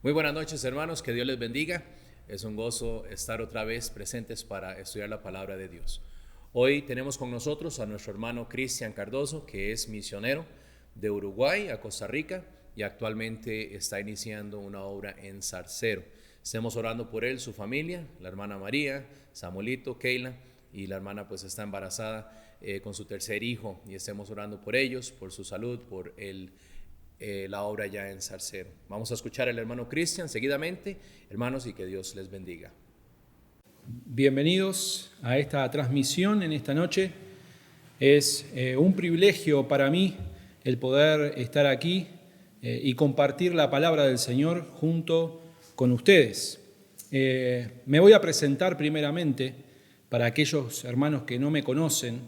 Muy buenas noches, hermanos, que Dios les bendiga. Es un gozo estar otra vez presentes para estudiar la palabra de Dios. Hoy tenemos con nosotros a nuestro hermano Cristian Cardoso, que es misionero de Uruguay a Costa Rica y actualmente está iniciando una obra en Zarcero. Estemos orando por él, su familia, la hermana María, Samuelito, Keila, y la hermana pues está embarazada con su tercer hijo, y estemos orando por ellos, por su salud, por la obra ya en Zarcero. Vamos a escuchar al hermano Cristian seguidamente, hermanos, y que Dios les bendiga. Bienvenidos a esta transmisión en esta noche. Es un privilegio para mí el poder estar aquí y compartir la palabra del Señor junto con ustedes. Me voy a presentar primeramente para aquellos hermanos que no me conocen.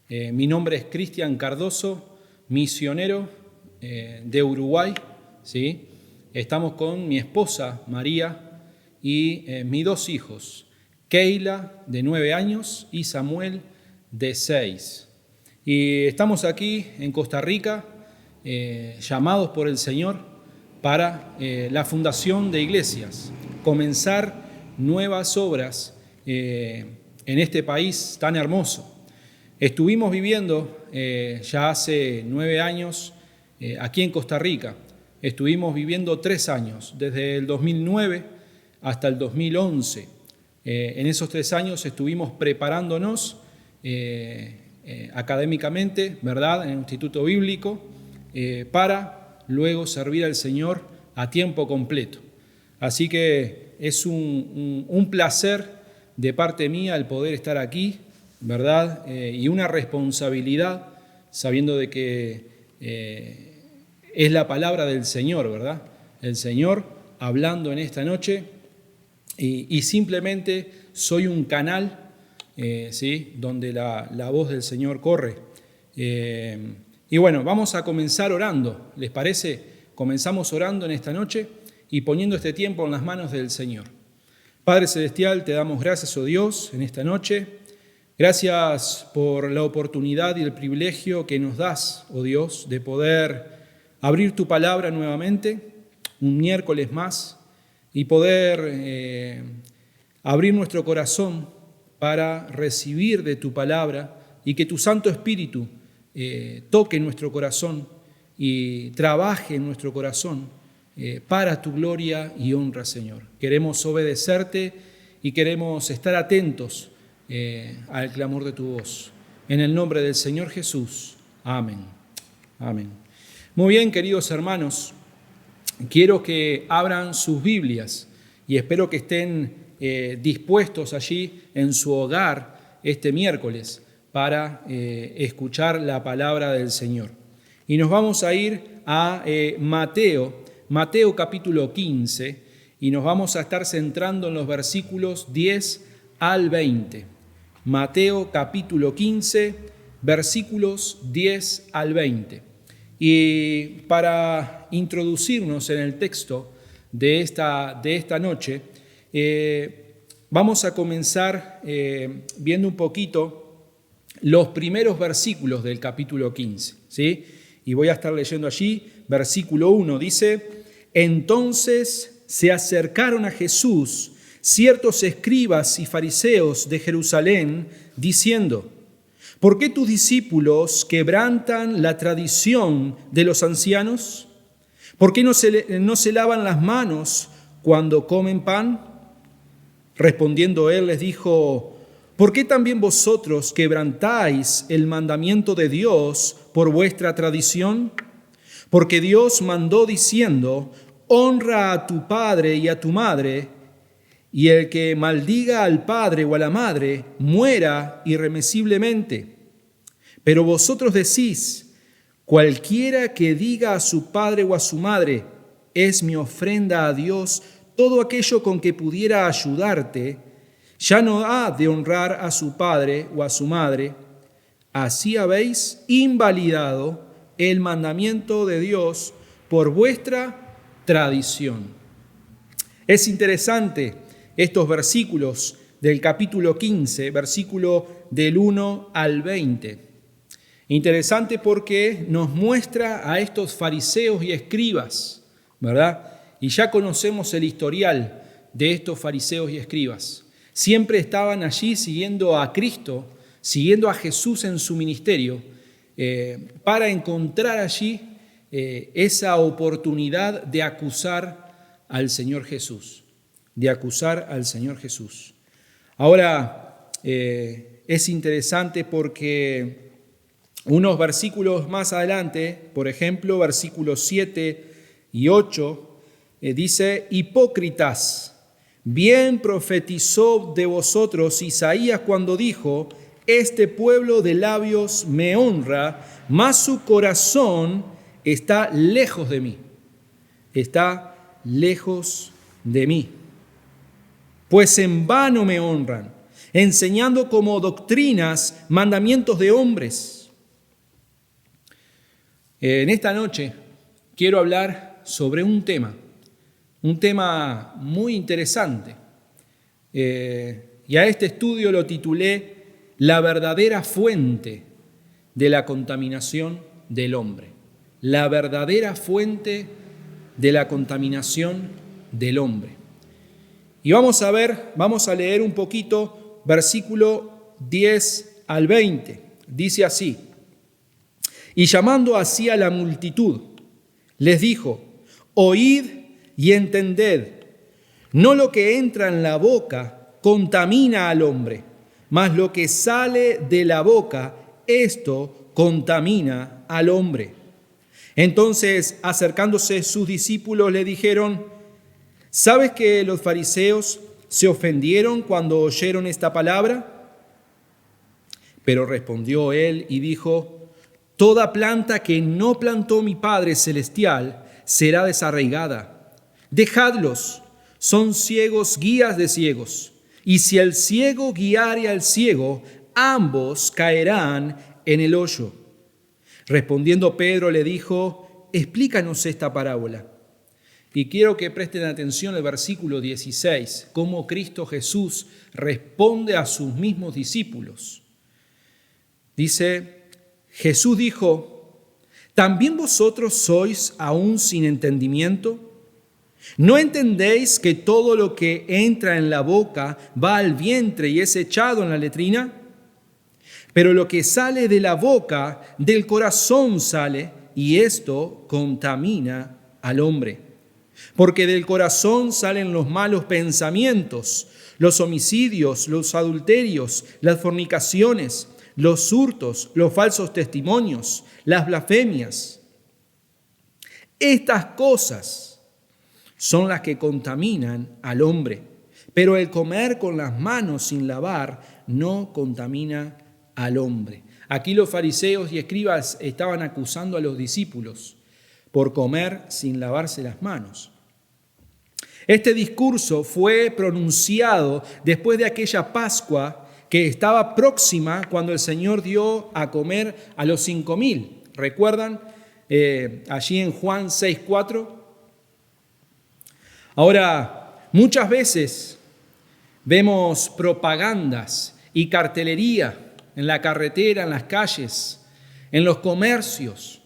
Mi nombre es Cristian Cardoso, misionero de Uruguay, ¿sí? Estamos con mi esposa María y mis dos hijos, Keila de 9 años y Samuel de 6. Y estamos aquí en Costa Rica, llamados por el Señor para la fundación de iglesias, comenzar nuevas obras en este país tan hermoso. Estuvimos viviendo ya hace 9 años aquí en Costa Rica. Estuvimos viviendo 3 años, desde el 2009 hasta el 2011. En esos 3 años estuvimos preparándonos académicamente, ¿verdad?, en el Instituto Bíblico, para luego servir al Señor a tiempo completo. Así que es un placer de parte mía el poder estar aquí, ¿verdad?, y una responsabilidad, sabiendo de que es la palabra del Señor, ¿verdad? El Señor hablando en esta noche y simplemente soy un canal, ¿sí?, donde la voz del Señor corre. Y bueno, vamos a comenzar orando, ¿les parece? Comenzamos orando en esta noche y poniendo este tiempo en las manos del Señor. Padre Celestial, te damos gracias, oh Dios, en esta noche. Gracias por la oportunidad y el privilegio que nos das, oh Dios, de poder abrir tu palabra nuevamente, un miércoles más, y poder abrir nuestro corazón para recibir de tu palabra y que tu Santo Espíritu toque nuestro corazón y trabaje en nuestro corazón para tu gloria y honra, Señor. Queremos obedecerte y queremos estar atentos al clamor de tu voz. En el nombre del Señor Jesús. Amén. Amén. Muy bien, queridos hermanos, quiero que abran sus Biblias y espero que estén dispuestos allí en su hogar este miércoles para escuchar la palabra del Señor. Y nos vamos a ir a Mateo capítulo 15, y nos vamos a estar centrando en los versículos 10 al 20. Mateo capítulo 15, versículos 10 al 20. Y para introducirnos en el texto de esta noche, vamos a comenzar viendo un poquito los primeros versículos del capítulo 15, ¿sí? Y voy a estar leyendo allí, versículo 1, dice: Entonces se acercaron a Jesús ciertos escribas y fariseos de Jerusalén, diciendo: ¿Por qué tus discípulos quebrantan la tradición de los ancianos? ¿Por qué no se lavan las manos cuando comen pan? Respondiendo él les dijo: ¿Por qué también vosotros quebrantáis el mandamiento de Dios por vuestra tradición? Porque Dios mandó diciendo: honra a tu padre y a tu madre, y el que maldiga al padre o a la madre muera irremisiblemente. Pero vosotros decís: cualquiera que diga a su padre o a su madre, es mi ofrenda a Dios, todo aquello con que pudiera ayudarte, ya no ha de honrar a su padre o a su madre. Así habéis invalidado el mandamiento de Dios por vuestra tradición. Es interesante estos versículos del capítulo 15, versículo del 1 al 20. Interesante porque nos muestra a estos fariseos y escribas, ¿verdad?, y ya conocemos el historial de estos fariseos y escribas. Siempre estaban allí siguiendo a Cristo, siguiendo a Jesús en su ministerio, para encontrar allí esa oportunidad de acusar al Señor Jesús, Ahora, es interesante porque unos versículos más adelante, por ejemplo, versículos 7 y 8, dice: hipócritas, bien profetizó de vosotros Isaías cuando dijo: este pueblo de labios me honra, mas su corazón está lejos de mí. Está lejos de mí. Pues en vano me honran, enseñando como doctrinas mandamientos de hombres. En esta noche quiero hablar sobre un tema muy interesante. Y a este estudio lo titulé La verdadera fuente de la contaminación del hombre. La verdadera fuente de la contaminación del hombre. Y vamos a leer un poquito, versículo 10 al 20. Dice así: y llamando así a la multitud, les dijo: oíd y entended, no lo que entra en la boca contamina al hombre, mas lo que sale de la boca, esto contamina al hombre. Entonces, acercándose sus discípulos, le dijeron: ¿sabes que los fariseos se ofendieron cuando oyeron esta palabra? Pero respondió él y dijo: toda planta que no plantó mi Padre Celestial será desarraigada. Dejadlos, son ciegos guías de ciegos. Y si el ciego guiare al ciego, ambos caerán en el hoyo. Respondiendo Pedro le dijo: explícanos esta parábola. Y quiero que presten atención al versículo 16, cómo Cristo Jesús responde a sus mismos discípulos. Dice: Jesús dijo: ¿también vosotros sois aún sin entendimiento? ¿No entendéis que todo lo que entra en la boca va al vientre y es echado en la letrina? Pero lo que sale de la boca, del corazón sale, y esto contamina al hombre. Porque del corazón salen los malos pensamientos, los homicidios, los adulterios, las fornicaciones, los hurtos, los falsos testimonios, las blasfemias. Estas cosas son las que contaminan al hombre, pero el comer con las manos sin lavar no contamina al hombre. Aquí los fariseos y escribas estaban acusando a los discípulos por comer sin lavarse las manos. Este discurso fue pronunciado después de aquella Pascua que estaba próxima cuando el Señor dio a comer a los 5,000. ¿Recuerdan? Allí en Juan 6:4. Ahora, muchas veces vemos propagandas y cartelería en la carretera, en las calles, en los comercios,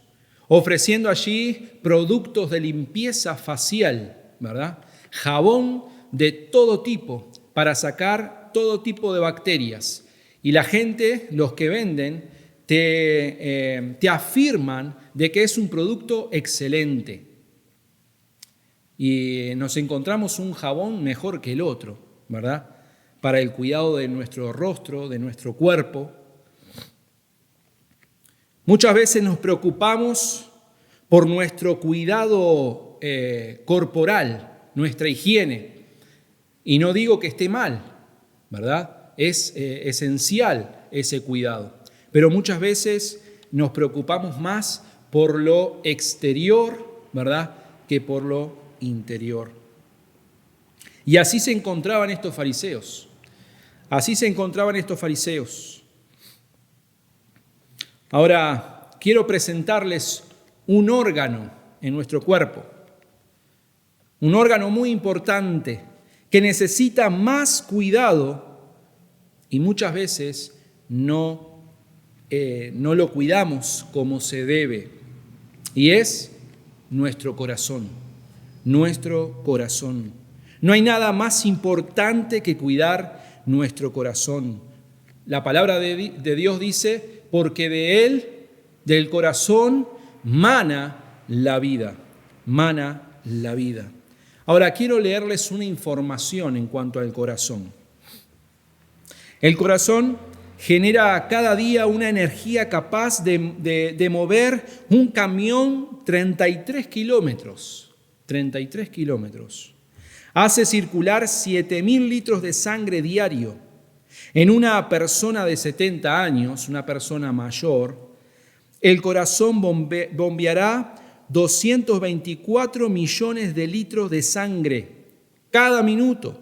ofreciendo allí productos de limpieza facial, ¿verdad? Jabón de todo tipo para sacar todo tipo de bacterias. Y la gente, los que venden, te afirman de que es un producto excelente. Y nos encontramos un jabón mejor que el otro, ¿verdad? Para el cuidado de nuestro rostro, de nuestro cuerpo. Muchas veces nos preocupamos por nuestro cuidado corporal, nuestra higiene. Y no digo que esté mal, ¿verdad? Es esencial ese cuidado. Pero muchas veces nos preocupamos más por lo exterior, ¿verdad?, que por lo interior. Y así se encontraban estos fariseos. Ahora, quiero presentarles un órgano en nuestro cuerpo. Un órgano muy importante que necesita más cuidado y muchas veces no lo cuidamos como se debe. Y es nuestro corazón. nuestro corazón. No hay nada más importante que cuidar nuestro corazón. La palabra de Dios dice, porque de él, del corazón, mana la vida. Mana la vida. Ahora quiero leerles una información en cuanto al corazón. El corazón genera cada día una energía capaz de mover un camión 33 kilómetros. 33 kilómetros. Hace circular 7.000 litros de sangre diario. En una persona de 70 años, una persona mayor, el corazón bombeará 224 millones de litros de sangre cada minuto.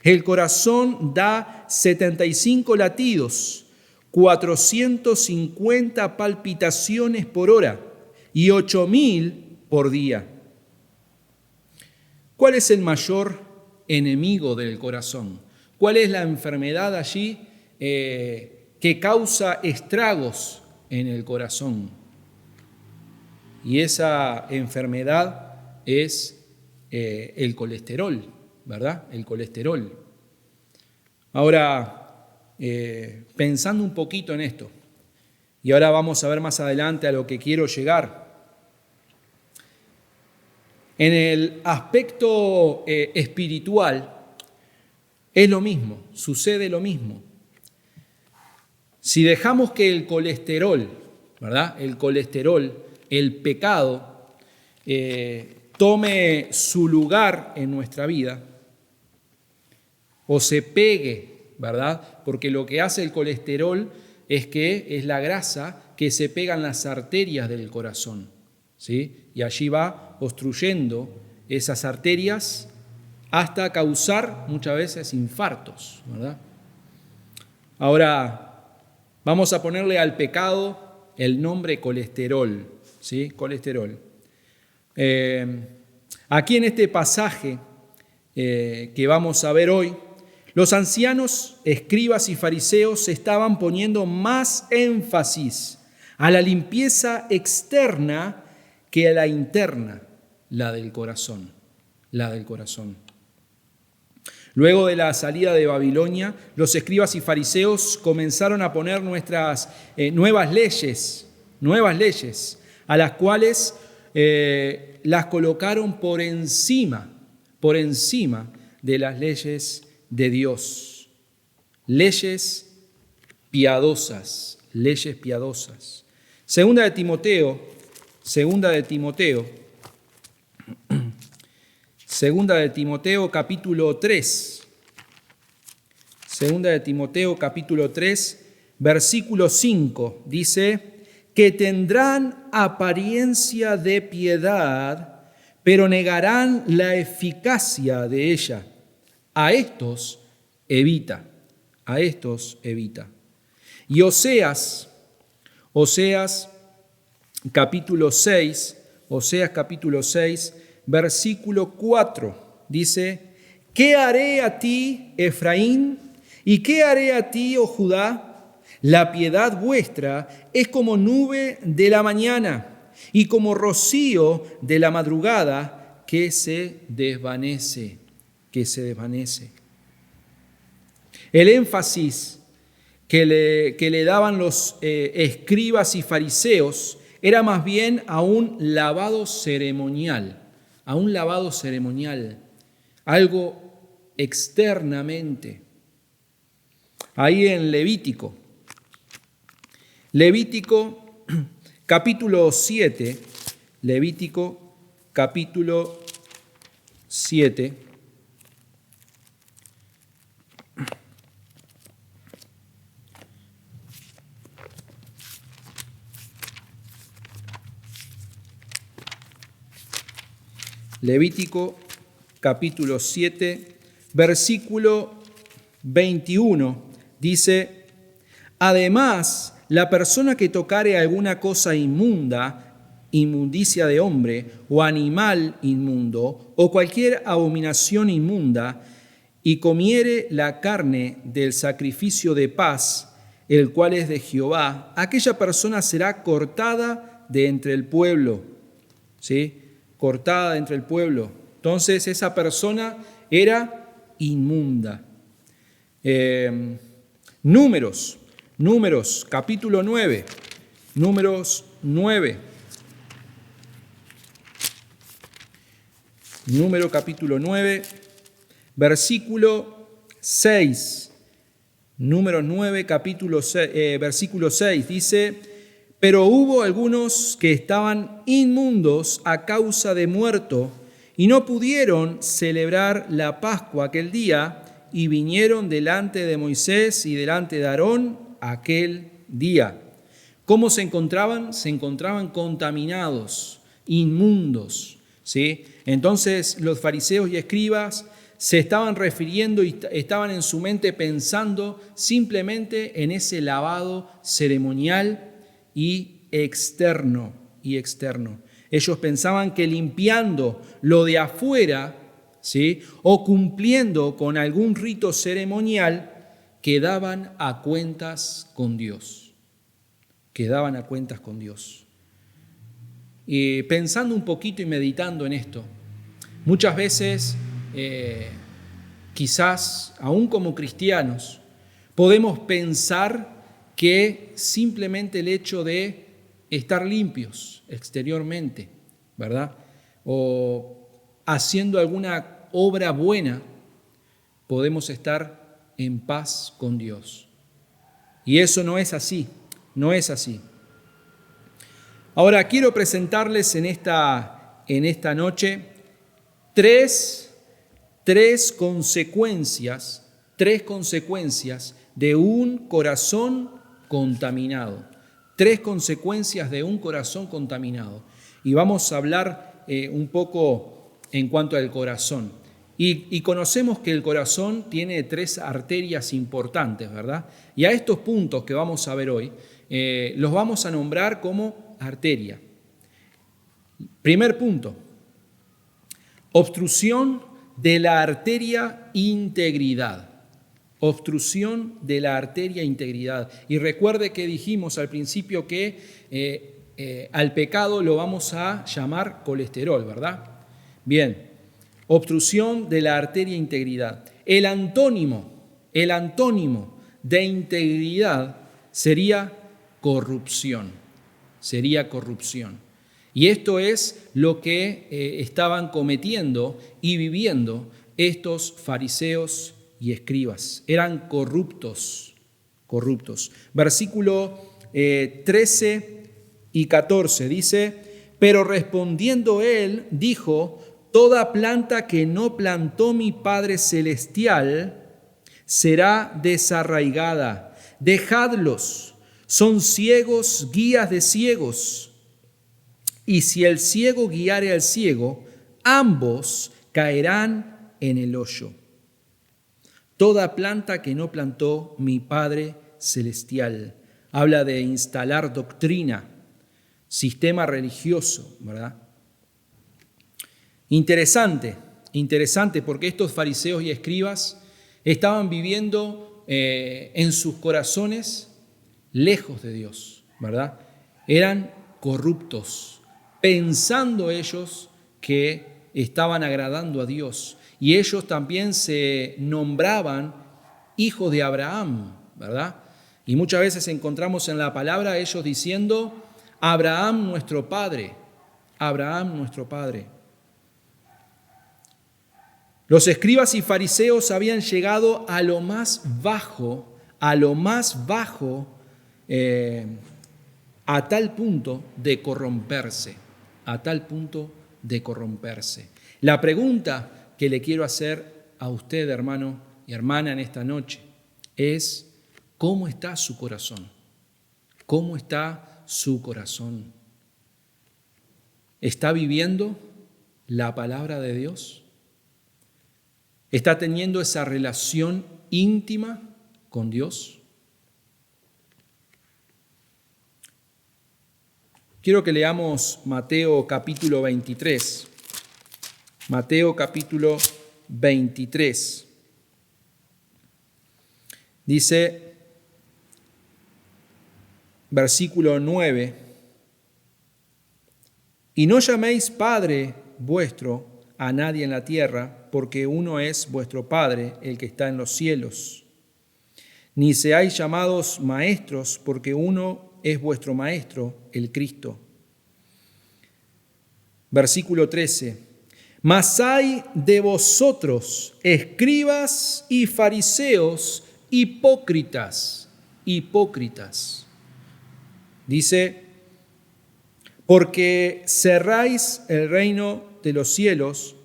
El corazón da 75 latidos, 450 palpitaciones por hora y 8.000 por día. ¿Cuál es el mayor enemigo del corazón? ¿Cuál es la enfermedad allí que causa estragos en el corazón? Y esa enfermedad es el colesterol, ¿verdad? El colesterol. Ahora, pensando un poquito en esto, y ahora vamos a ver más adelante a lo que quiero llegar. En el aspecto espiritual es lo mismo, sucede lo mismo. Si dejamos que el colesterol, ¿verdad? El colesterol, el pecado, tome su lugar en nuestra vida, o se pegue, ¿verdad? Porque lo que hace el colesterol es la grasa que se pega en las arterias del corazón, ¿sí? Y allí va obstruyendo esas arterias hasta causar muchas veces infartos, ¿verdad? Ahora, vamos a ponerle al pecado el nombre colesterol, ¿sí? Colesterol. Aquí en este pasaje que vamos a ver hoy, los ancianos, escribas y fariseos estaban poniendo más énfasis a la limpieza externa que a la interna, la del corazón, la del corazón. Luego de la salida de Babilonia, los escribas y fariseos comenzaron a poner nuestras nuevas leyes, a las cuales las colocaron por encima de las leyes de Dios. Leyes piadosas. Segunda de Timoteo capítulo 3. Segunda de Timoteo capítulo 3, versículo 5, dice que tendrán apariencia de piedad, pero negarán la eficacia de ella. A estos evita. Y Oseas capítulo 6, versículo 4, dice, ¿qué haré a ti, Efraín? ¿Y qué haré a ti, oh Judá? La piedad vuestra es como nube de la mañana y como rocío de la madrugada que se desvanece. El énfasis que le daban los escribas y fariseos era más bien a un lavado ceremonial, algo externamente. Ahí en Levítico capítulo 7, Levítico capítulo 7, Levítico capítulo 7, versículo 21, dice, además, la persona que tocare alguna cosa inmunda, inmundicia de hombre, o animal inmundo, o cualquier abominación inmunda, y comiere la carne del sacrificio de paz, el cual es de Jehová, aquella persona será cortada de entre el pueblo, ¿sí? Cortada de entre el pueblo. Entonces esa persona era inmunda. Números capítulo 9. Números 9. Número capítulo 9, versículo 6. Número 9, capítulo 6, versículo 6 dice: pero hubo algunos que estaban inmundos a causa de muerto y no pudieron celebrar la Pascua aquel día, y vinieron delante de Moisés y delante de Aarón aquel día. ¿Cómo se encontraban? Se encontraban contaminados, inmundos, ¿sí? Entonces los fariseos y escribas se estaban refiriendo y estaban en su mente pensando simplemente en ese lavado ceremonial y externo. Ellos pensaban que limpiando lo de afuera, ¿sí?, o cumpliendo con algún rito ceremonial, quedaban a cuentas con Dios. Y pensando un poquito y meditando en esto, muchas veces, quizás aún como cristianos, podemos pensar que simplemente el hecho de estar limpios exteriormente, ¿verdad?, o haciendo alguna obra buena, podemos estar en paz con Dios. Y eso no es así. Ahora quiero presentarles en esta noche tres consecuencias de un corazón contaminado. 3 consecuencias de un corazón contaminado. Y vamos a hablar un poco en cuanto al corazón. Y conocemos que el corazón tiene 3 arterias importantes, ¿verdad? Y a estos puntos que vamos a ver hoy, los vamos a nombrar como arteria. Primer punto: obstrucción de la arteria integridad. Obstrucción de la arteria integridad. Y recuerde que dijimos al principio que al pecado lo vamos a llamar colesterol, ¿verdad? Bien, obstrucción de la arteria integridad. El antónimo de integridad sería corrupción. Y esto es lo que estaban cometiendo y viviendo estos fariseos y escribas. Eran corruptos. Versículo 13 y 14 dice: pero respondiendo él, dijo: toda planta que no plantó mi Padre Celestial será desarraigada. Dejadlos, son ciegos, guías de ciegos. Y si el ciego guiare al ciego, ambos caerán en el hoyo. Toda planta que no plantó mi Padre Celestial. Habla de instalar doctrina, sistema religioso, ¿verdad? Interesante, porque estos fariseos y escribas estaban viviendo en sus corazones lejos de Dios, ¿verdad? Eran corruptos, pensando ellos que estaban agradando a Dios. Y ellos también se nombraban hijos de Abraham, ¿verdad? Y muchas veces encontramos en la palabra ellos diciendo: Abraham nuestro padre, Abraham nuestro padre. Los escribas y fariseos habían llegado a lo más bajo, a tal punto de corromperse, La pregunta que le quiero hacer a usted, hermano y hermana, en esta noche es: ¿cómo está su corazón? ¿Cómo está su corazón? ¿Está viviendo la palabra de Dios? ¿Está teniendo esa relación íntima con Dios? Quiero que leamos Mateo capítulo 23. Mateo capítulo 23. Dice, versículo 9: y no llaméis Padre vuestro a nadie en la tierra, porque uno es vuestro Padre, el que está en los cielos. Ni seáis llamados maestros, porque uno es vuestro Maestro, el Cristo. Versículo 13. Mas hay de vosotros, escribas y fariseos, hipócritas. Dice, porque cerráis el reino de los cielos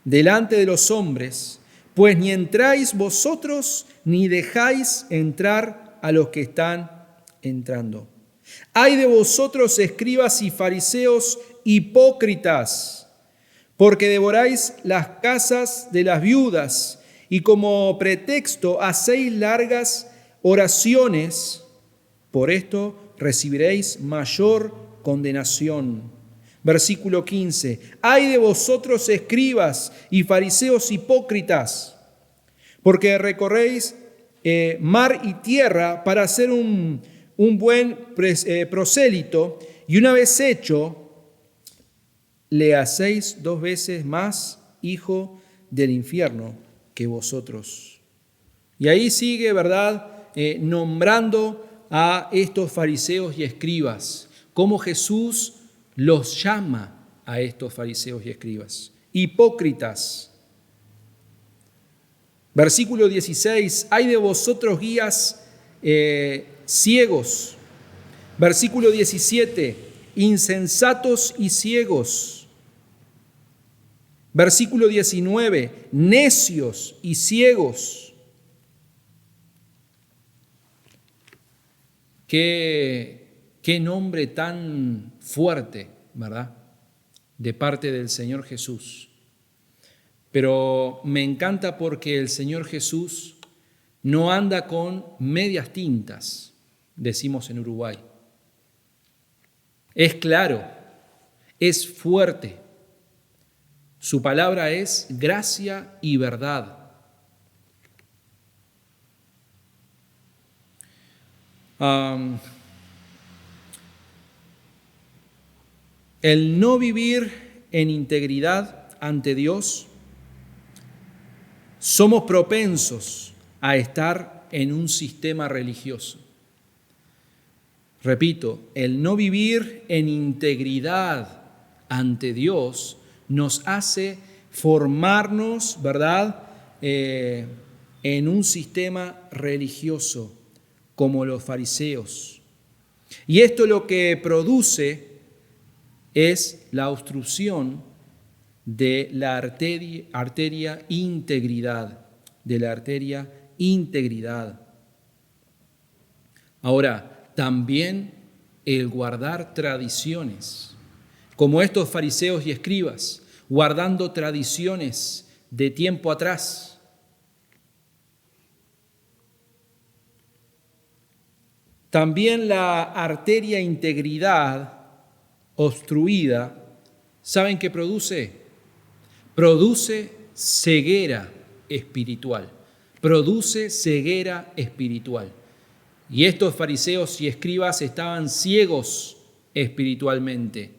delante de los hombres, pues ni entráis vosotros, ni dejáis entrar a los que están entrando. Ay de vosotros, escribas y fariseos, hipócritas, porque devoráis las casas de las viudas y como pretexto hacéis largas oraciones. Por esto recibiréis mayor condenación. Versículo 15. Ay de vosotros, escribas y fariseos hipócritas, porque recorréis mar y tierra para hacer un buen prosélito, y una vez hecho, le hacéis 2 veces más hijo del infierno que vosotros. Y ahí sigue, ¿verdad?, nombrando a estos fariseos y escribas, cómo Jesús los llama a estos fariseos y escribas. Hipócritas. Versículo 16, ay de vosotros, guías ciegos. Versículo 17, insensatos y ciegos. Versículo 19, necios y ciegos. Qué nombre tan fuerte, ¿verdad?, de parte del Señor Jesús. Pero me encanta porque el Señor Jesús no anda con medias tintas, decimos en Uruguay. Es claro, es fuerte. Su palabra es gracia y verdad. El no vivir en integridad ante Dios, somos propensos a estar en un sistema religioso. Repito, el no vivir en integridad ante Dios nos hace formarnos, ¿verdad?, en un sistema religioso como los fariseos. Y esto lo que produce es la obstrucción de la arteria integridad, Ahora, también el guardar tradiciones, como estos fariseos y escribas, guardando tradiciones de tiempo atrás. También la arteria integridad obstruida, ¿saben qué produce? Produce ceguera espiritual. Y estos fariseos y escribas estaban ciegos espiritualmente.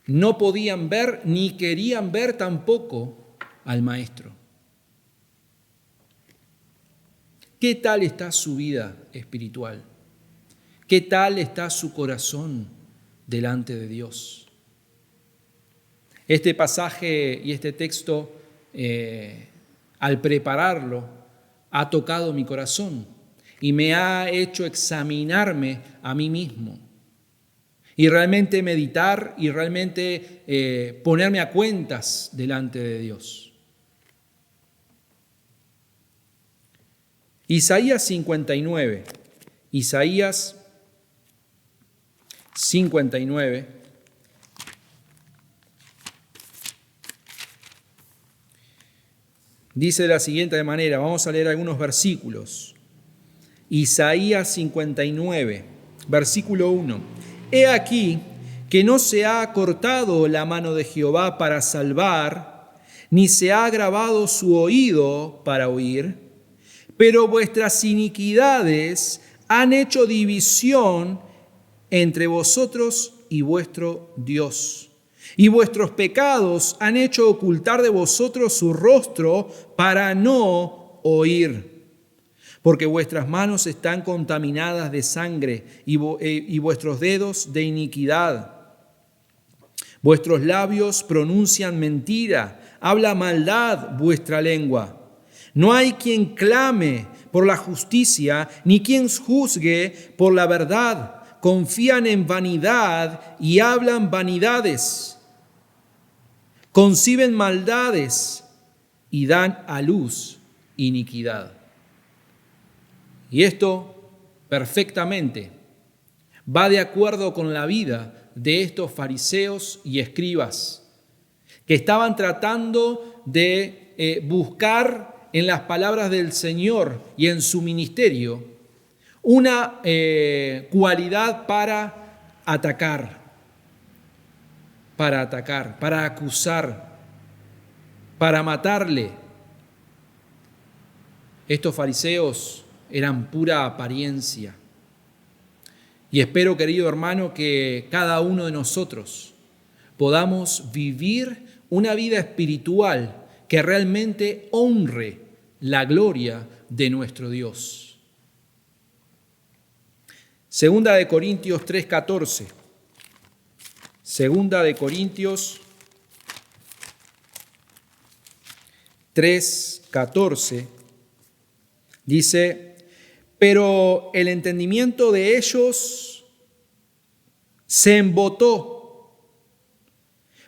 No podían ver ni querían ver tampoco al Maestro. ¿Qué tal está su vida espiritual? ¿Qué tal está su corazón delante de Dios? Este pasaje y este texto, al prepararlo, ha tocado mi corazón y me ha hecho examinarme a mí mismo y realmente meditar y realmente ponerme a cuentas delante de Dios. Isaías 59. Dice de la siguiente manera, vamos a leer algunos versículos. Isaías 59, versículo 1. He aquí que no se ha acortado la mano de Jehová para salvar, ni se ha agravado su oído para oír, pero vuestras iniquidades han hecho división entre vosotros y vuestro Dios, y vuestros pecados han hecho ocultar de vosotros su rostro para no oír. Porque vuestras manos están contaminadas de sangre y vuestros dedos de iniquidad. Vuestros labios pronuncian mentira, habla maldad vuestra lengua. No hay quien clame por la justicia, ni quien juzgue por la verdad. Confían en vanidad y hablan vanidades. Conciben maldades y dan a luz iniquidad. Y esto perfectamente va de acuerdo con la vida de estos fariseos y escribas que estaban tratando de buscar en las palabras del Señor y en su ministerio una cualidad para atacar, para acusar, para matarle. Estos fariseos eran pura apariencia. Y espero, querido hermano, que cada uno de nosotros podamos vivir una vida espiritual que realmente honre la gloria de nuestro Dios. Segunda de Corintios 3:14. Segunda de Corintios 3:14 dice: pero el entendimiento de ellos se embotó,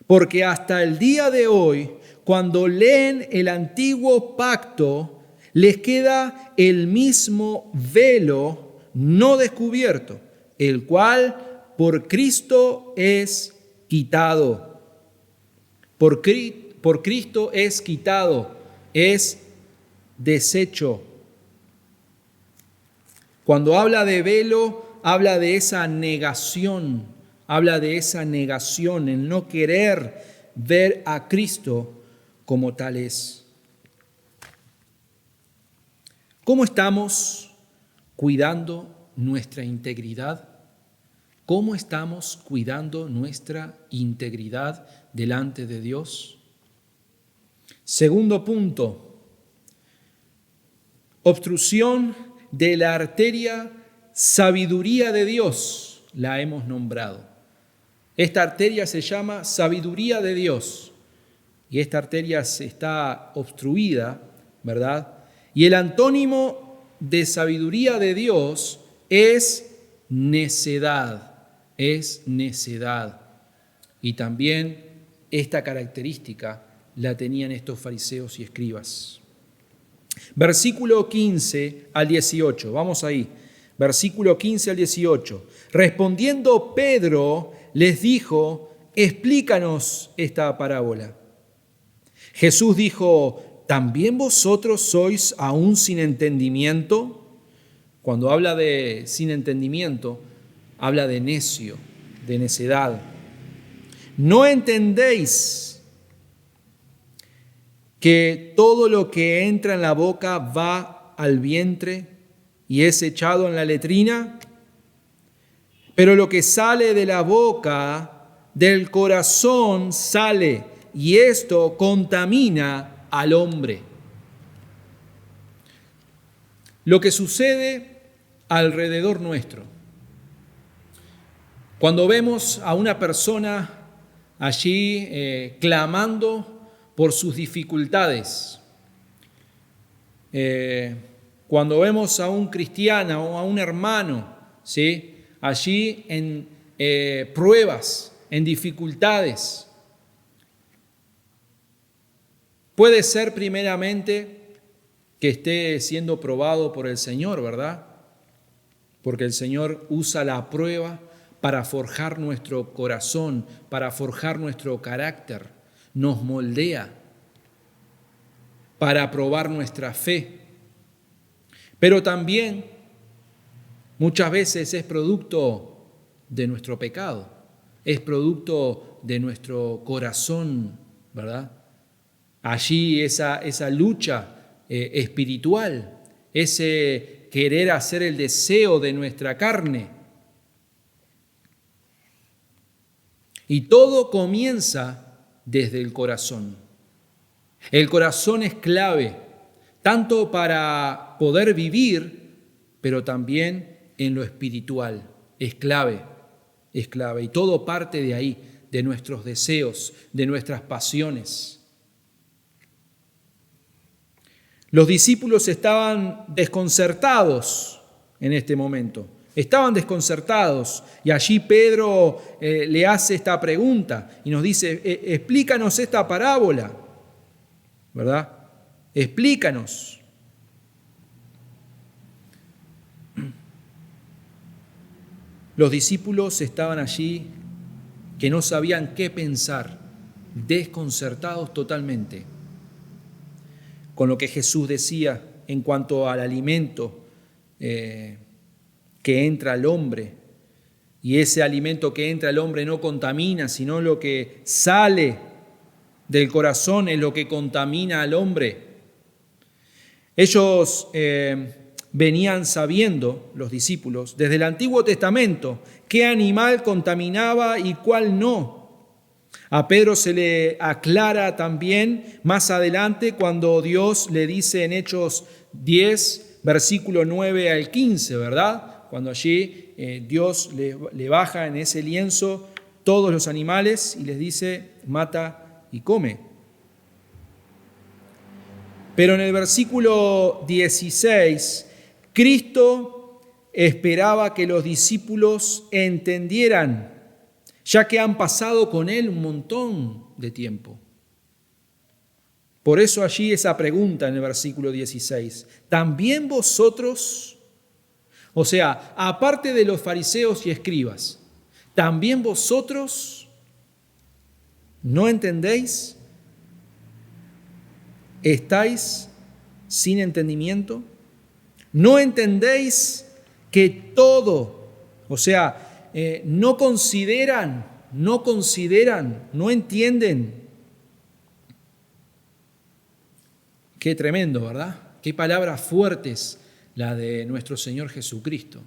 porque hasta el día de hoy, cuando leen el antiguo pacto, les queda el mismo velo no descubierto, el cual por Cristo es quitado. Por Cristo es quitado, es deshecho. Cuando habla de velo, habla de esa negación, el no querer ver a Cristo como tal es. ¿Cómo estamos cuidando nuestra integridad? ¿Cómo estamos cuidando nuestra integridad delante de Dios? Segundo punto, obstrucción de la arteria sabiduría de Dios, la hemos nombrado. Esta arteria se llama sabiduría de Dios y esta arteria está obstruida, ¿verdad? Y el antónimo de sabiduría de Dios es necedad, Y también esta característica la tenían estos fariseos y escribas. Versículo 15 al 18, vamos ahí. Versículo 15 al 18. Respondiendo Pedro les dijo: explícanos esta parábola. Jesús dijo: ¿también vosotros sois aún sin entendimiento? Cuando habla de sin entendimiento, habla de necio, de necedad. ¿No entendéis que todo lo que entra en la boca va al vientre y es echado en la letrina? Pero lo que sale de la boca, del corazón sale, y esto contamina al hombre. Lo que sucede alrededor nuestro. Cuando vemos a una persona allí clamando por sus dificultades, cuando vemos a un cristiano o a un hermano, ¿sí?, allí en pruebas, en dificultades, puede ser primeramente que esté siendo probado por el Señor, ¿verdad? Porque el Señor usa la prueba para forjar nuestro corazón, para forjar nuestro carácter, nos moldea para probar nuestra fe. Pero también muchas veces es producto de nuestro pecado, es producto de nuestro corazón, ¿verdad? Allí esa lucha espiritual, ese querer hacer el deseo de nuestra carne. Y todo comienza desde el corazón. El corazón es clave, tanto para poder vivir, pero también en lo espiritual. Es clave. Y todo parte de ahí, de nuestros deseos, de nuestras pasiones. Los discípulos estaban desconcertados en este momento. Estaban desconcertados y allí Pedro le hace esta pregunta y nos dice, explícanos esta parábola, ¿verdad? Explícanos. Los discípulos estaban allí que no sabían qué pensar, desconcertados totalmente con lo que Jesús decía en cuanto al alimento que entra al hombre. Y ese alimento que entra al hombre no contamina, sino lo que sale del corazón es lo que contamina al hombre. Ellos venían sabiendo, los discípulos, desde el Antiguo Testamento, qué animal contaminaba y cuál no. A Pedro se le aclara también más adelante cuando Dios le dice en Hechos 10, versículo 9 al 15, ¿verdad? Cuando allí Dios le baja en ese lienzo todos los animales y les dice, mata y come. Pero en el versículo 16, Cristo esperaba que los discípulos entendieran, ya que han pasado con Él un montón de tiempo. Por eso allí esa pregunta en el versículo 16, ¿también vosotros, o sea, aparte de los fariseos y escribas, también vosotros no entendéis? ¿Estáis sin entendimiento? ¿No entendéis que todo, o sea, no consideran, no entienden? Qué tremendo, ¿verdad? Qué palabras fuertes la de nuestro Señor Jesucristo.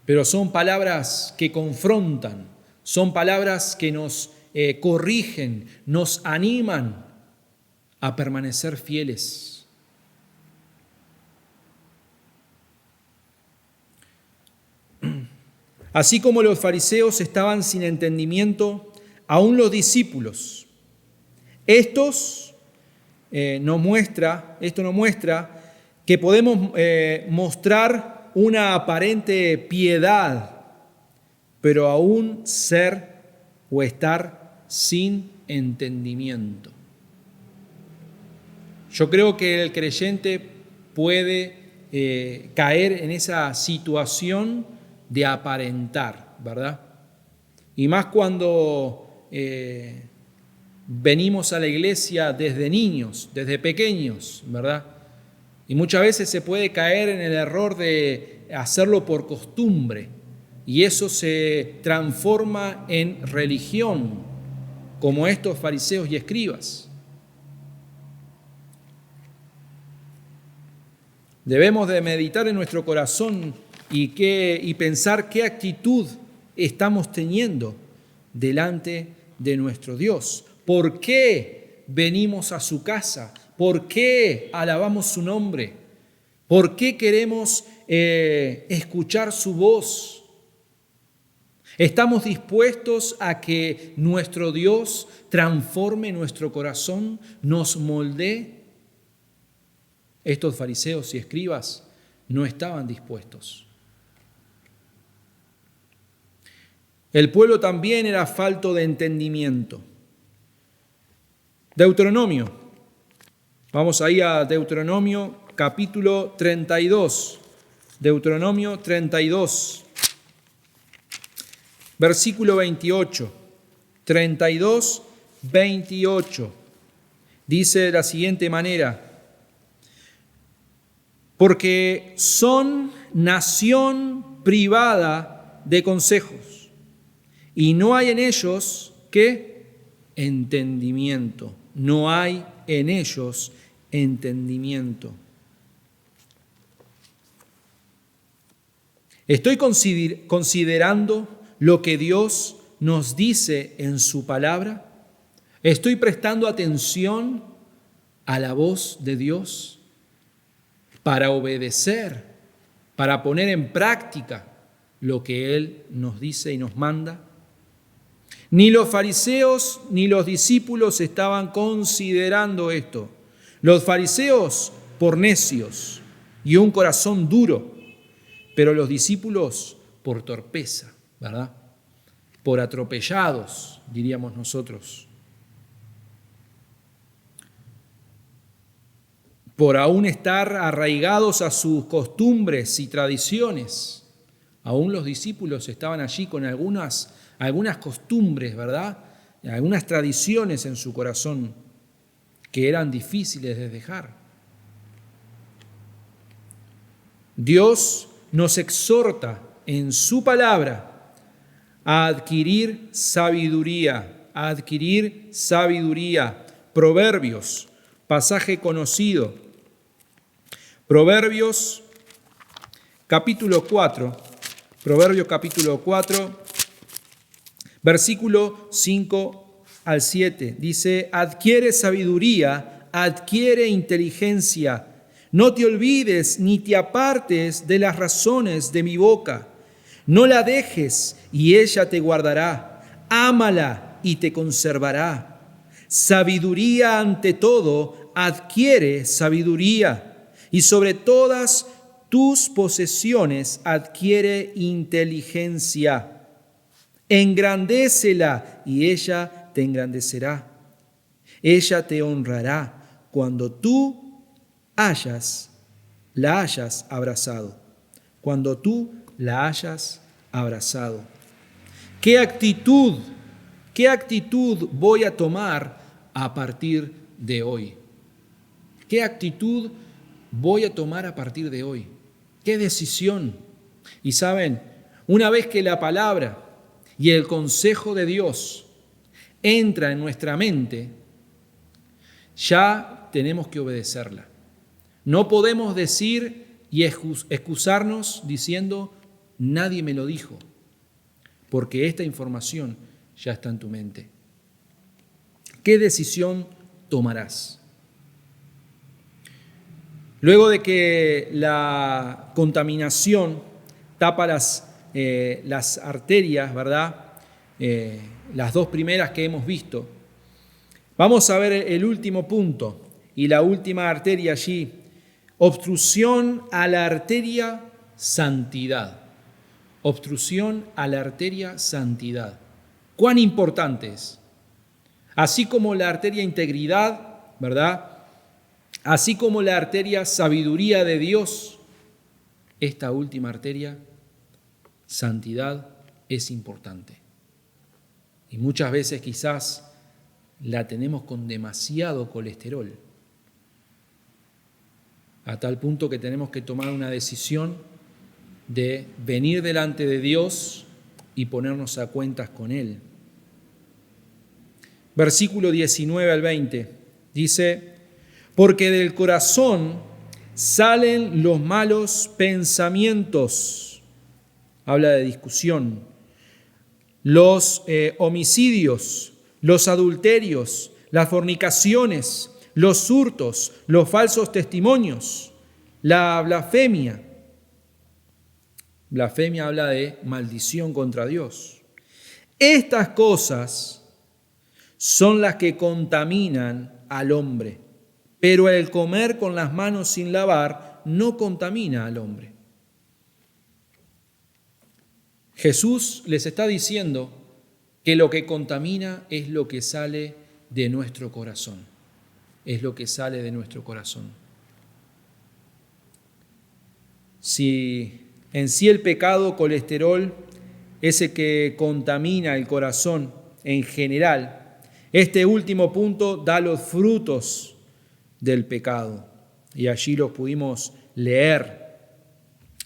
Pero son palabras que confrontan, son palabras que nos corrigen, nos animan a permanecer fieles. Así como los fariseos estaban sin entendimiento, aún los discípulos. Esto nos muestra que podemos mostrar una aparente piedad, pero aún ser o estar sin entendimiento. Yo creo que el creyente puede caer en esa situación de aparentar, ¿verdad? Y más cuando venimos a la iglesia desde niños, desde pequeños, ¿verdad? Y muchas veces se puede caer en el error de hacerlo por costumbre y eso se transforma en religión, como estos fariseos y escribas. Debemos de meditar en nuestro corazón y pensar qué actitud estamos teniendo delante de nuestro Dios. ¿Por qué venimos a su casa? ¿Por qué alabamos su nombre? ¿Por qué queremos escuchar su voz? ¿Estamos dispuestos a que nuestro Dios transforme nuestro corazón, nos moldee? Estos fariseos y escribas no estaban dispuestos. El pueblo también era falto de entendimiento. Deuteronomio. Vamos ahí a Deuteronomio capítulo 32. Deuteronomio 32. Versículo 28. 32, 28. Dice de la siguiente manera: porque son nación privada de consejos, y no hay en ellos, ¿qué? Entendimiento. No hay en ellos entendimiento. Estoy considerando lo que Dios nos dice en su palabra? ¿Estoy prestando atención a la voz de Dios para obedecer, para poner en práctica lo que Él nos dice y nos manda? Ni los fariseos ni los discípulos estaban considerando esto. Los fariseos por necios y un corazón duro, pero los discípulos por torpeza, ¿verdad? Por atropellados, diríamos nosotros. Por aún estar arraigados a sus costumbres y tradiciones. Aún los discípulos estaban allí con algunas costumbres, ¿verdad? Algunas tradiciones en su corazón que eran difíciles de dejar. Dios nos exhorta en su palabra a adquirir sabiduría, Proverbios, pasaje conocido. Proverbios capítulo 4, versículo 5 al 7. Dice: adquiere sabiduría, adquiere inteligencia. No te olvides ni te apartes de las razones de mi boca. No la dejes y ella te guardará. Ámala y te conservará. Sabiduría ante todo, adquiere sabiduría. Y sobre todas tus posesiones adquiere inteligencia. Engrandécela y ella te engrandecerá. Ella te honrará cuando tú la hayas abrazado. Cuando tú la hayas abrazado. ¿Qué actitud voy a tomar a partir de hoy? ¿Qué actitud voy a tomar a partir de hoy? ¿Qué decisión? Y saben, una vez que la palabra y el consejo de Dios entra en nuestra mente, ya tenemos que obedecerla. No podemos decir y excusarnos diciendo: nadie me lo dijo, porque esta información ya está en tu mente. ¿Qué decisión tomarás? Luego de que la contaminación tapa las arterias, ¿verdad? Las dos primeras que hemos visto, vamos a ver el último punto y la última arteria allí. Obstrucción a la arteria santidad. Obstrucción a la arteria santidad. ¿Cuán importante es? Así como la arteria integridad, ¿verdad? Así como la arteria sabiduría de Dios, esta última arteria, santidad, es importante. Y muchas veces quizás la tenemos con demasiado colesterol, a tal punto que tenemos que tomar una decisión de venir delante de Dios y ponernos a cuentas con Él. Versículo 19 al 20 dice: porque del corazón salen los malos pensamientos, habla de discusión, los homicidios, los adulterios, las fornicaciones, los hurtos, los falsos testimonios, la blasfemia. Blasfemia habla de maldición contra Dios. Estas cosas son las que contaminan al hombre, pero el comer con las manos sin lavar no contamina al hombre. Jesús les está diciendo que lo que contamina es lo que sale de nuestro corazón. Es lo que sale de nuestro corazón. Si en sí el pecado, colesterol, ese que contamina el corazón en general, este último punto da los frutos del pecado. Y allí los pudimos leer,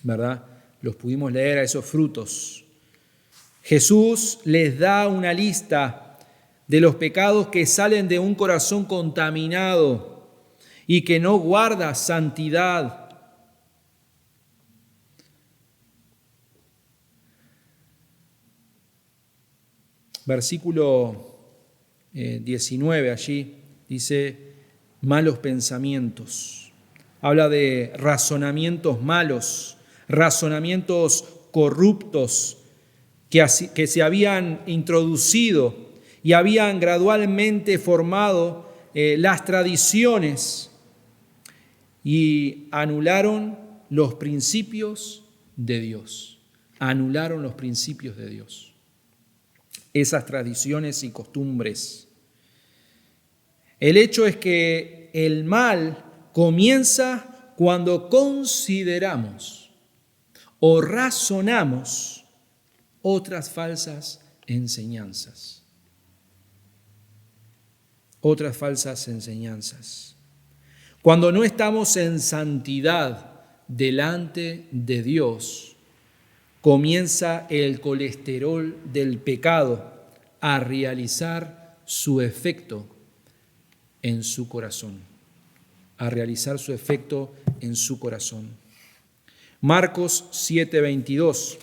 ¿verdad? Los pudimos leer a esos frutos. Jesús les da una lista de los pecados que salen de un corazón contaminado y que no guarda santidad. versículo 19 allí, dice malos pensamientos. Habla de razonamientos malos, razonamientos corruptos que se habían introducido y habían gradualmente formado las tradiciones y anularon los principios de Dios. Anularon los principios de Dios. Esas tradiciones y costumbres. El hecho es que el mal comienza cuando consideramos o razonamos otras falsas enseñanzas. Otras falsas enseñanzas. Cuando no estamos en santidad delante de Dios, comienza el colesterol del pecado a realizar su efecto en su corazón. A realizar su efecto en su corazón. Marcos 7:22.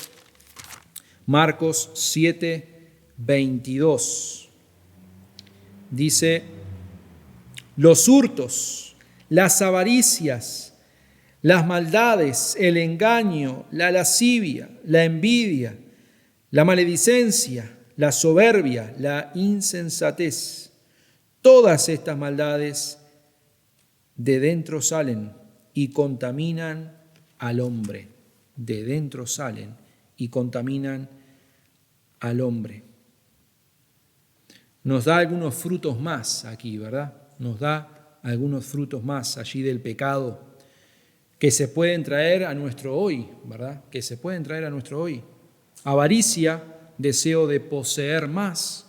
Marcos 7:22. Dice, los hurtos, las avaricias, las maldades, el engaño, la lascivia, la envidia, la maledicencia, la soberbia, la insensatez. Todas estas maldades de dentro salen y contaminan al hombre. De dentro salen y contaminan al hombre. Nos da algunos frutos más aquí, ¿verdad? Nos da algunos frutos más allí del pecado que se pueden traer a nuestro hoy, ¿verdad? Que se pueden traer a nuestro hoy. Avaricia, deseo de poseer más.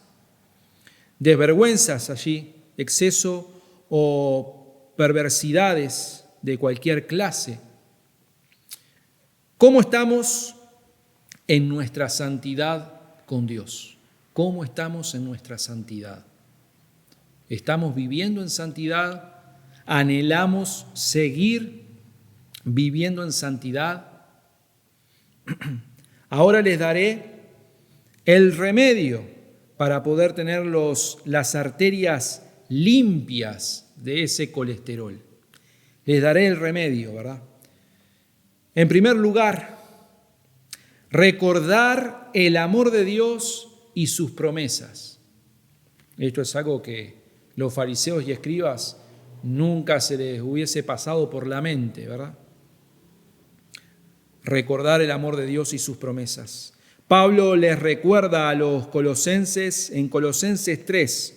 Desvergüenzas allí, exceso o perversidades de cualquier clase. ¿Cómo estamos en nuestra santidad con Dios? ¿Cómo estamos en nuestra santidad? ¿Estamos viviendo en santidad? ¿Anhelamos seguir viviendo en santidad? Ahora les daré el remedio para poder tener las arterias limpias de ese colesterol. Les daré el remedio, ¿verdad? En primer lugar, recordar el amor de Dios y sus promesas. Esto es algo que los fariseos y escribas nunca se les hubiese pasado por la mente, ¿verdad? Recordar el amor de Dios y sus promesas. Pablo les recuerda a los colosenses en Colosenses 3,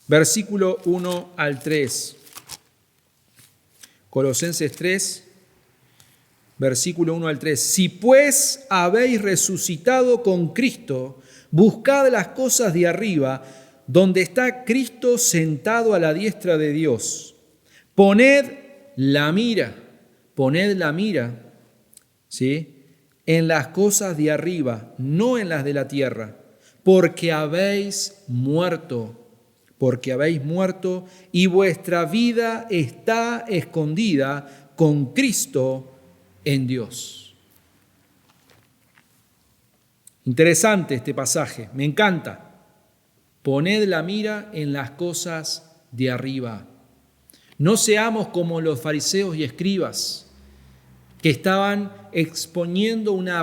versículo 1 al 3. Colosenses 3, versículo 1 al 3. Si pues habéis resucitado con Cristo, buscad las cosas de arriba, donde está Cristo sentado a la diestra de Dios. Poned la mira, ¿sí? En las cosas de arriba, no en las de la tierra, porque habéis muerto y vuestra vida está escondida con Cristo en Dios. Interesante este pasaje, me encanta. Poned la mira en las cosas de arriba. No seamos como los fariseos y escribas que estaban exponiendo una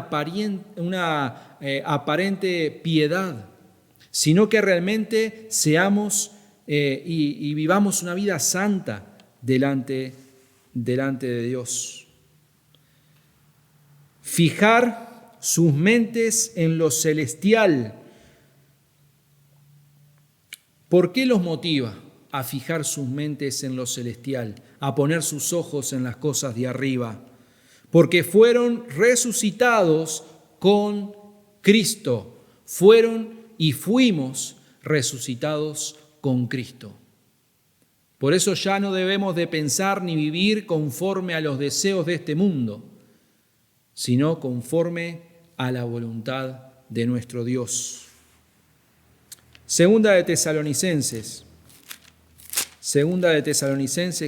aparente piedad, sino que realmente seamos y vivamos una vida santa delante de Dios. Fijar sus mentes en lo celestial. ¿Por qué los motiva a fijar sus mentes en lo celestial, a poner sus ojos en las cosas de arriba? Porque fueron resucitados con Cristo. Fueron y fuimos resucitados con Cristo. Por eso ya no debemos de pensar ni vivir conforme a los deseos de este mundo, sino conforme a la voluntad de nuestro Dios. Segunda de Tesalonicenses,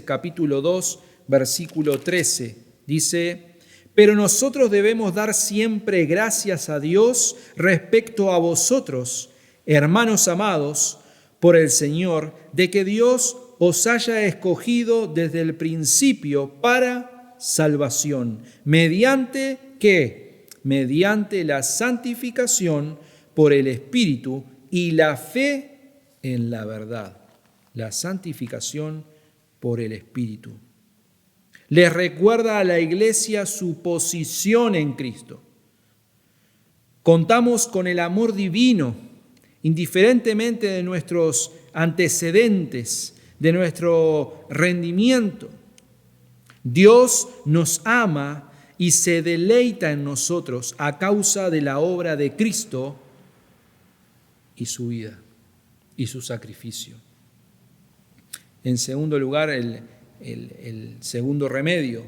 capítulo 2, versículo 13, dice: Pero nosotros debemos dar siempre gracias a Dios respecto a vosotros, hermanos amados, por el Señor, de que Dios os haya escogido desde el principio para salvación. ¿Mediante qué? Mediante la santificación por el Espíritu y la fe en la verdad. La santificación por el Espíritu. Les recuerda a la iglesia su posición en Cristo. Contamos con el amor divino, indiferentemente de nuestros antecedentes, de nuestro rendimiento. Dios nos ama y se deleita en nosotros a causa de la obra de Cristo y su vida y su sacrificio. En segundo lugar, el segundo remedio,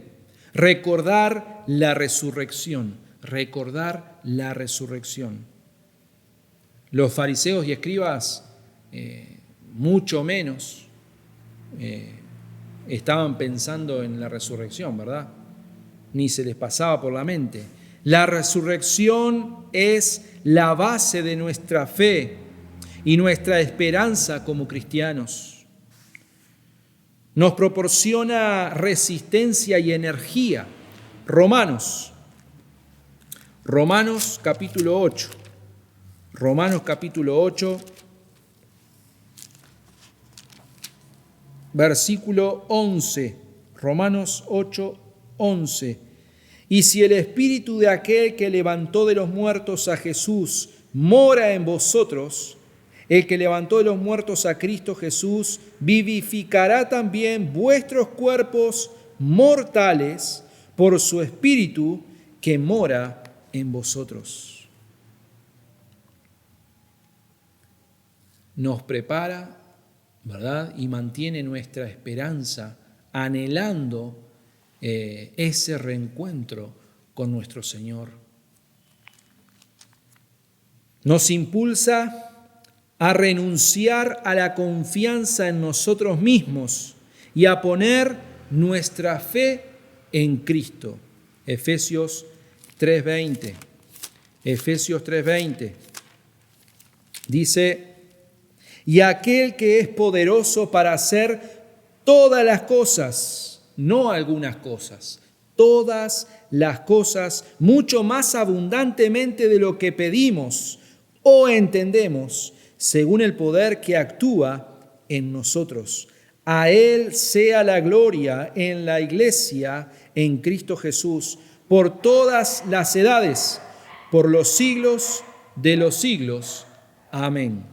recordar la resurrección, recordar la resurrección. Los fariseos y escribas, mucho menos, estaban pensando en la resurrección, ¿verdad? Ni se les pasaba por la mente. La resurrección es la base de nuestra fe y nuestra esperanza como cristianos. Nos proporciona resistencia y energía. Romanos capítulo 8. Romanos capítulo 8, versículo 11. Romanos 8, 11. Y si el espíritu de aquel que levantó de los muertos a Jesús mora en vosotros, el que levantó de los muertos a Cristo Jesús vivificará también vuestros cuerpos mortales por su espíritu que mora en vosotros. Nos prepara, ¿verdad? Y mantiene nuestra esperanza anhelando ese reencuentro con nuestro Señor. Nos impulsa a renunciar a la confianza en nosotros mismos y a poner nuestra fe en Cristo. Efesios 3:20. Efesios 3:20. Dice: y aquel que es poderoso para hacer todas las cosas, no algunas cosas, todas las cosas, mucho más abundantemente de lo que pedimos o entendemos, según el poder que actúa en nosotros. A Él sea la gloria en la Iglesia, en Cristo Jesús, por todas las edades, por los siglos de los siglos. Amén.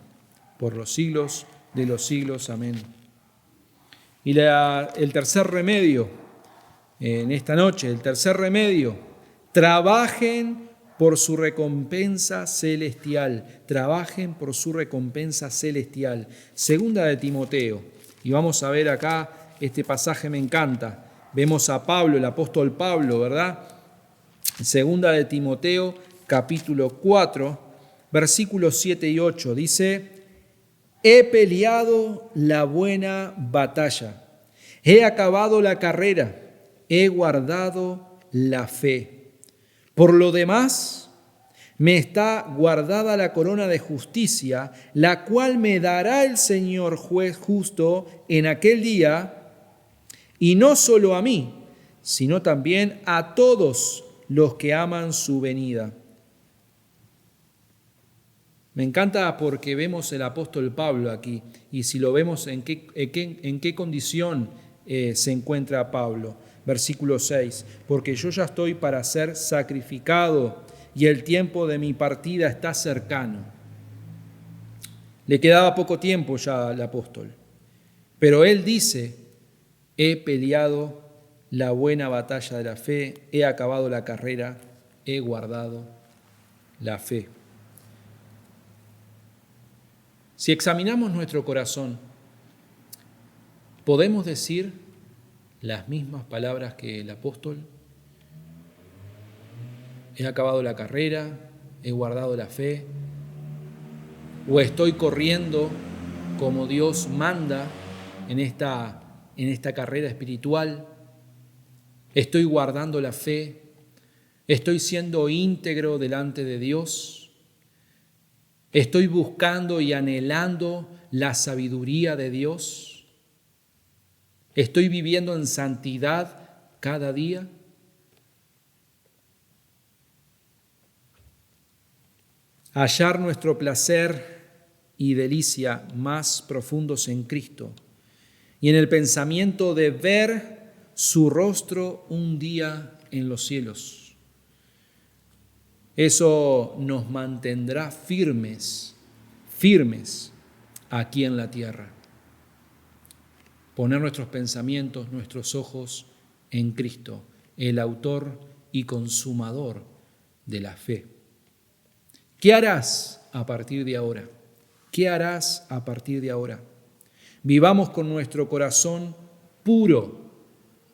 Por los siglos de los siglos. Amén. Y el tercer remedio, en esta noche, el tercer remedio, trabajen por su recompensa celestial. Trabajen por su recompensa celestial. Segunda de Timoteo. Y vamos a ver acá, este pasaje me encanta. Vemos a Pablo, el apóstol Pablo, ¿verdad? Segunda de Timoteo, capítulo 4, versículos 7 y 8. Dice: he peleado la buena batalla. He acabado la carrera. He guardado la fe. Por lo demás, me está guardada la corona de justicia, la cual me dará el Señor juez justo en aquel día, y no solo a mí, sino también a todos los que aman su venida. Me encanta porque vemos el apóstol Pablo aquí, y si lo vemos en qué condición se encuentra Pablo. Versículo 6, porque yo ya estoy para ser sacrificado y el tiempo de mi partida está cercano. Le quedaba poco tiempo ya al apóstol, pero él dice: he peleado la buena batalla de la fe, he acabado la carrera, he guardado la fe. Si examinamos nuestro corazón, podemos decir las mismas palabras que el apóstol: he acabado la carrera, he guardado la fe, o estoy corriendo como Dios manda en esta carrera espiritual, estoy guardando la fe, ¿Estoy siendo íntegro delante de Dios? ¿Estoy buscando y anhelando la sabiduría de Dios? ¿Estoy viviendo en santidad cada día? Hallar nuestro placer y delicia más profundos en Cristo y en el pensamiento de ver su rostro un día en los cielos. Eso nos mantendrá firmes aquí en la tierra. Poner nuestros pensamientos, nuestros ojos en Cristo, el autor y consumador de la fe. ¿Qué harás a partir de ahora? ¿Qué harás a partir de ahora? Vivamos con nuestro corazón puro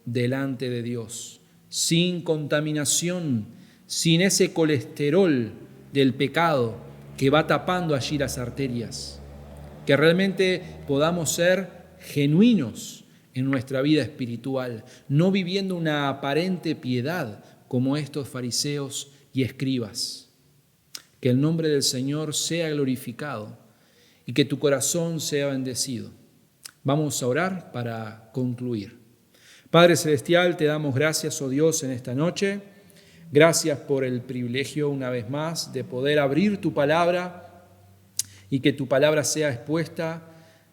delante de Dios, sin contaminación, sin ese colesterol del pecado que va tapando allí las arterias. Que realmente podamos ser genuinos en nuestra vida espiritual, no viviendo una aparente piedad como estos fariseos y escribas. Que el nombre del Señor sea glorificado y que tu corazón sea bendecido. Vamos a orar para concluir. Padre Celestial, te damos gracias, oh Dios, en esta noche. Gracias por el privilegio una vez más de poder abrir tu palabra y que tu palabra sea expuesta,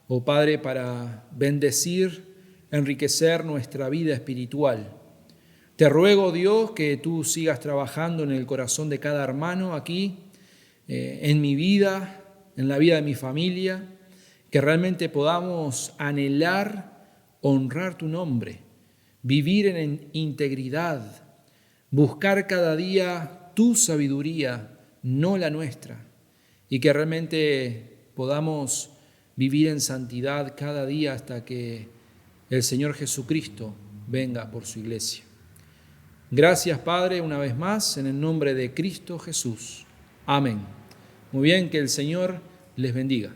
oh Padre, para bendecir, enriquecer nuestra vida espiritual. Te ruego, Dios, que tú sigas trabajando en el corazón de cada hermano aquí, en mi vida, en la vida de mi familia, que realmente podamos anhelar honrar tu nombre, vivir en integridad, buscar cada día tu sabiduría, no la nuestra, y que realmente podamos vivir en santidad cada día hasta que el Señor Jesucristo venga por su iglesia. Gracias, Padre, una vez más, en el nombre de Cristo Jesús. Amén. Muy bien, que el Señor les bendiga.